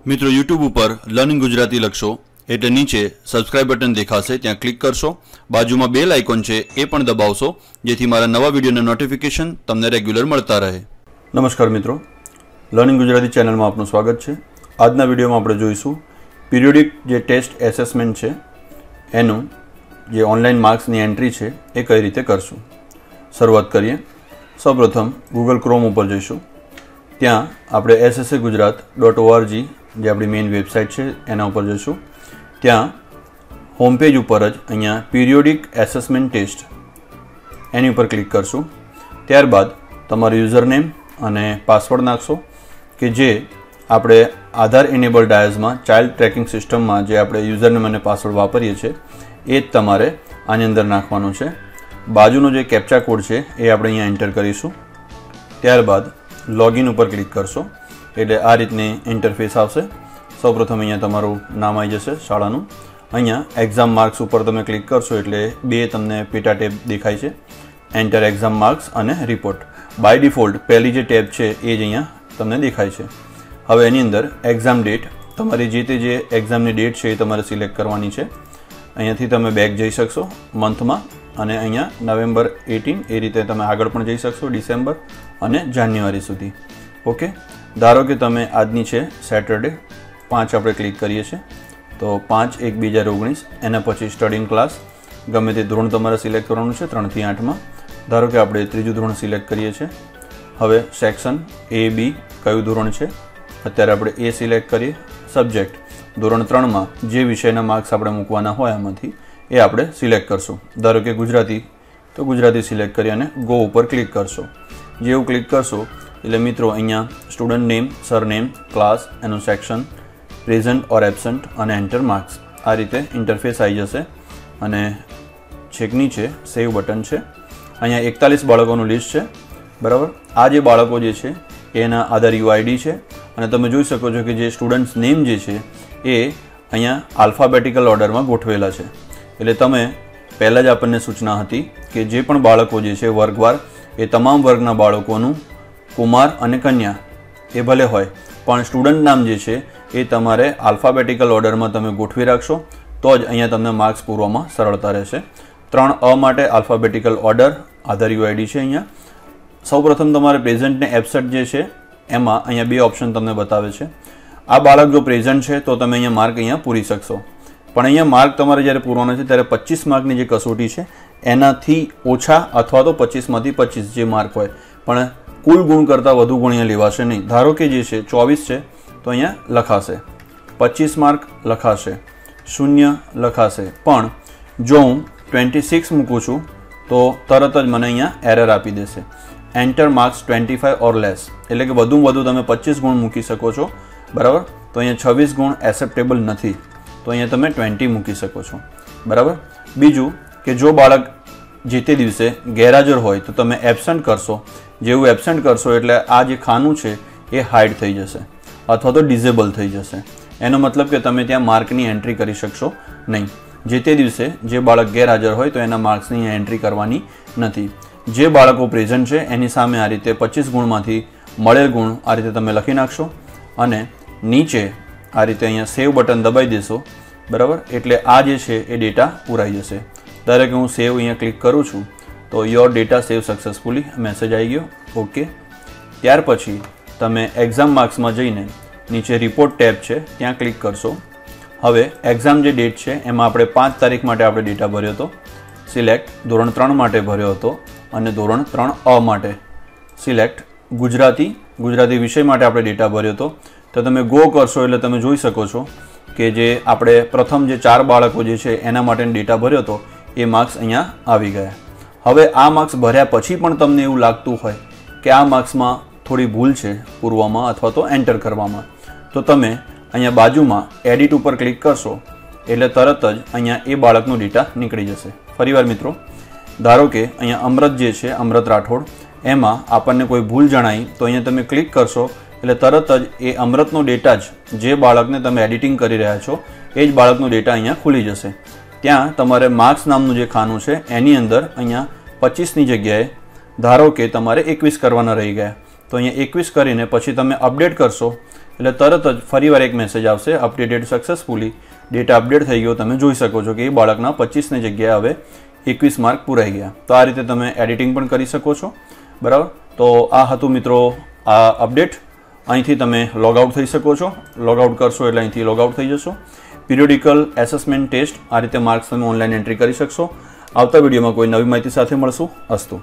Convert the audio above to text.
મિત્રો YouTube ઉપર learning Gujarati લખશો એટલે નીચે સબસ્ક્રાઇબ બટન દેખાશે, ત્યાં ક્લિક કરશો, બાજુમાં બેલ આઇકોન છે એ પણ દબાવશો જેથી મારા નવા વિડિયોના નોટિફિકેશન તમને રેગ્યુલર મળતા રહે। નમસ્કાર મિત્રો, લર્નિંગ ગુજરાતી ચેનલમાં આપનું સ્વાગત છે। આજના વિડિયોમાં આપણે જોઈશું પીરિયોડિક જે ટેસ્ટ એસેસમેન્ટ છે એનું જે ઓનલાઈન માર્ક્સની એન્ટ્રી છે એ કઈ રીતે કરશું। શરૂઆત કરીએ। સૌપ્રથમ ગૂગલ ક્રોમ ઉપર જઈશું, ત્યાં આપણે ssa.gujarat.org જે આપણી મેઇન વેબસાઇટ છે એના ઉપર જઈશું। ત્યાં હોમ પેજ ઉપર જ અહીંયા પીરિયોડિક એસેસમેન્ટ ટેસ્ટ એની ઉપર ક્લિક કરશું। ત્યારબાદ તમારું યુઝરનેમ અને પાસવર્ડ નાખશો કે જે આપણે આધાર ઇનેબલ ડાયઝમાં ચાઇલ્ડ ટ્રેકિંગ સિસ્ટમમાં જે આપણે યુઝરનેમ અને પાસવર્ડ વાપરીએ છીએ એ જ તમારે આની અંદર નાખવાનો છે। બાજુનો જે કેપ્ચા કોડ છે એ આપણે અહીંયા એન્ટર કરીશું। ત્યારબાદ લોગિન ઉપર ક્લિક કરશો એટલે આ રીતની ઇન્ટરફેસ આવશે। સૌપ્રથમ અહીંયા તમારું નામ આવી જશે શાળાનું। અહીંયા એક્ઝામ માર્ક્સ ઉપર તમે ક્લિક કરશો એટલે બે તમને પેટા ટેબ દેખાય છે, એન્ટર એક્ઝામ માર્ક્સ અને રિપોર્ટ। બાય ડિફોલ્ટ પહેલી જે ટેબ છે એ જ અહીંયા તમને દેખાય છે। હવે એની અંદર એક્ઝામ ડેટ, તમારી જે તે જે એક્ઝામની ડેટ છે એ તમારે સિલેક્ટ કરવાની છે। અહીંયાથી તમે બેક જઈ શકશો મંથમાં અને અહીંયા નવેમ્બર 18 એ રીતે તમે આગળ પણ જઈ શકશો, ડિસેમ્બર અને જાન્યુઆરી સુધી। ઓકે, ધારો કે તમે આજની છે સેટરડે 5 આપણે ક્લિક કરીએ છીએ તો 5/1/2019, એના પછી સ્ટડીંગ ક્લાસ ગમે તે ધોરણ તમારે સિલેક્ટ કરવાનું છે 3 થી 8માં। ધારો કે આપણે ત્રીજું ધોરણ સિલેક્ટ કરીએ છીએ। હવે સેક્શન A B કયું ધોરણ છે અત્યારે આપણે એ સિલેક્ટ કરીએ। સબ્જેક્ટ ધોરણ 3માં જે વિષયના માર્ક્સ આપણે મૂકવાના હોય આમાંથી એ આપણે સિલેક્ટ કરશું। ધારો કે ગુજરાતી તો ગુજરાતી સિલેક્ટ કરી અને ગો ઉપર ક્લિક કરશો। જેવું ક્લિક કરશો એટલે મિત્રો અહીંયા સ્ટુડન્ટ નેમ, સરનેમ, ક્લાસ, એનું સેક્શન, પ્રેઝન્ટ ઓર એબસન્ટ અને એન્ટર માર્ક્સ આ રીતે ઇન્ટરફેસ આવી જશે અને છેક નીચે સેવ બટન છે। અહીંયા 41 બાળકોનું લિસ્ટ છે, બરાબર। આ જે બાળકો જે છે એના આધાર UID છે અને તમે જોઈ શકો છો કે જે સ્ટુડન્ટ્સ નેમ જે છે એ અહીંયા આલ્ફાબેટિકલ ઓર્ડરમાં ગોઠવેલા છે। એટલે તમે પહેલાં જ આપણને સૂચના હતી કે જે પણ બાળકો જે છે વર્ગવાર એ તમામ વર્ગના બાળકોનું કુમાર અને કન્યા એ ભલે હોય પણ સ્ટુડન્ટ નામ જે છે એ તમારે આલ્ફાબેટિકલ ઓર્ડરમાં તમે ગોઠવી રાખશો તો જ અહીંયા તમને માર્ક્સ પૂરવામાં સરળતા રહેશે। 3A માટે આલ્ફાબેટિકલ ઓર્ડર, આધાર UID છે અહીંયા। સૌપ્રથમ તમારે પ્રેઝન્ટ ને એબસન્ટ જે છે એમાં અહીંયા બે ઓપ્શન તમને બતાવે છે। આ બાળક જો પ્રેઝન્ટ છે તો તમે અહીંયા માર્ક અહીંયા પૂરી શકશો, પણ અહીંયા માર્ક તમારે જ્યારે પૂરવાના છે ત્યારે 25 માર્કની જે કસોટી છે એનાથી ઓછા અથવા તો 25માંથી 25 જે માર્ક હોય, પણ કુલ ગુણ કરતાં વધુ ગુણ અહીંયા લેવાશે નહીં। ધારો કે જે છે 24 છે તો અહીંયા લખાશે 25 માર્ક લખાશે, 0 લખાશે, પણ જો હું 26 મૂકું છું તો તરત જ મને અહીંયા એરર આપી દેશે, એન્ટર માર્ક્સ 25 ઓર લેસ, એટલે કે વધુમાં વધુ તમે 25 ગુણ મૂકી શકો છો, બરાબર। તો અહીંયા 26 ગુણ એક્સેપ્ટેબલ નથી તો અહીંયા તમે 20 મૂકી શકો છો, બરાબર। બીજું કે જો બાળક જે તે દિવસે ગેરહાજર હોય તો તમે એબસન્ટ કરશો, જેવું એબસન્ટ કરશો એટલે આ જે ખાનું છે એ હાઇડ થઈ જશે અથવા તો ડિઝેબલ થઈ જશે। એનો મતલબ કે તમે ત્યાં માર્કની એન્ટ્રી કરી શકશો નહીં। જે તે દિવસે જે બાળક ગેરહાજર હોય તો એના માર્ક્સની એન્ટ્રી કરવાની નથી। જે બાળકો પ્રેઝન્ટ છે એની સામે આ રીતે 25 ગુણમાંથી મળેલ ગુણ આ રીતે તમે લખી નાખશો અને નીચે આ રીતે અહીંયા સેવ બટન દબાઈ દેશો, બરાબર। એટલે આ જે છે એ ડેટા પૂરાઈ જશે। ધારો કે હું સેવ અહીંયા ક્લિક કરું છું તો your data save successfully message આવી ગયો, ઓકે। ત્યાર પછી તમે એક્ઝામ માર્ક્સમાં જઈને નીચે રિપોર્ટ ટેબ છે ત્યાં ક્લિક કરશો। હવે એક્ઝામ જે ડેટ છે એમાં આપણે 5 તારીખ માટે આપણે ડેટા ભર્યો હતો સિલેક્ટ, ધોરણ 3 માટે ભર્યો હતો અને ધોરણ 3A માટે સિલેક્ટ, ગુજરાતી વિષય માટે આપણે ડેટા ભર્યો હતો। તો તમે ગો કરશો એટલે તમે જોઈ શકો છો કે જે આપણે પ્રથમ જે 4 બાળકો જે છે એના માટે ડેટા ભર્યો હતો એ માર્ક્સ અહીંયા આવી ગયા। હવે આ માર્ક્સ ભર્યા પછી પણ તમને એવું લાગતું હોય કે આ માર્ક્સમાં થોડી ભૂલ છે પૂરવામાં અથવા તો એન્ટર કરવામાં, તો તમે અહીંયા બાજુમાં એડિટ ઉપર ક્લિક કરશો એટલે તરત જ અહીંયા એ બાળકનો ડેટા નીકળી જશે। ફરીવાર મિત્રો, ધારો કે અહીંયા અમૃત જે છે, અમૃત રાઠોડ, એમાં આપણને કોઈ ભૂલ જણાય તો અહીંયા તમે ક્લિક કરશો એટલે તરત જ એ અમૃતનો ડેટા જ જે બાળકને તમે એડિટિંગ કરી રહ્યા છો એ જ બાળકનો ડેટા અહીંયા ખુલી જશે। ત્યાં તમારે માર્ક્સ નામનું જે ખાનું છે એની અંદર અહીંયા 25ની જગ્યાએ ધારો કે તમારે 21 કરવાના રહી ગયા તો અહીંયા 21 કરીને પછી તમે અપડેટ કરશો એટલે તરત જ ફરીવાર એક મેસેજ આવશે, અપડેટેડ સક્સેસફુલી, ડેટા અપડેટ થઈ ગયો. તમે જોઈ શકો છો કે એ બાળકના 25ની જગ્યાએ હવે 21 માર્ક પૂરાઈ ગયા. તો આ રીતે તમે એડિટિંગ પણ કરી શકો છો. બરાબર. તો આ હતું મિત્રો આ અપડેટ. અહીંથી તમે લોગઆઉટ થઈ શકો છો. લોગઆઉટ કરશો એટલે અહીંથી લોગઆઉટ થઈ જશો. પિરિયોડિકલ એસેસમેન્ટ ટેસ્ટ, આ રીતે માર્ક્સ તમે ઓનલાઈન એન્ટ્રી કરી શકશો. આવતા વિડીયોમાં કોઈ નવી માહિતી સાથે મળશું. અસ્તુ.